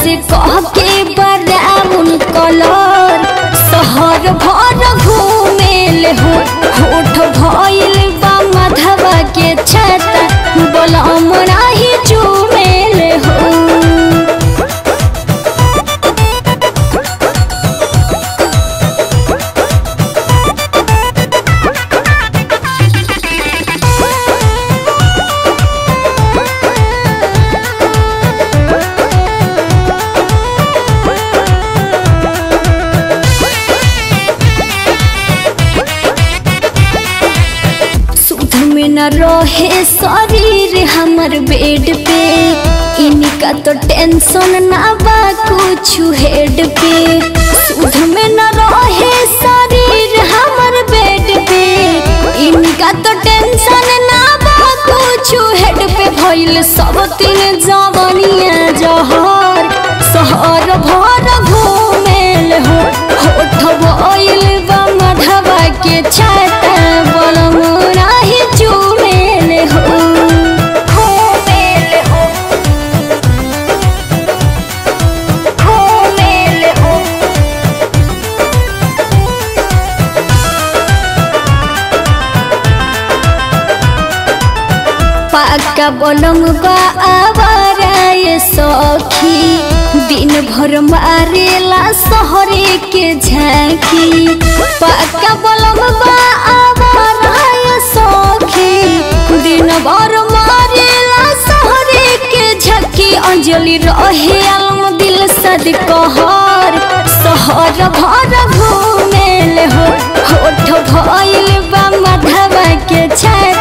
से कह के बराउन कलर शहर भर घूमेल हो होठ भइल बा मधवा के छाता बलम नाही चुमेल हो। में न रहे शरीर हमर बेड पे इनका तो टेंशन ना बा कुछ हेड पे। सुध में न रहे शरीर हमर बेड पे इनका तो टेंशन ना बा कुछ हेड पे। भइल सब तीन जवानिया जहर शहर भर घूमेल हो होठ भइल बा मधवा के छाता बलम नाही चुमेल हो। घूमेल हो घूमेल हो पाका बलम बा आवारा ये सखी दिन भर मारेला शहरे के झांकी। पाका बलम बा आवारा ये सखी दिन भर मारेला शहरे के झांकी। अंजलि रहे आलम दिल सद कहर शहर भर घूमेल हो होठ भइल बा मधवा के छाता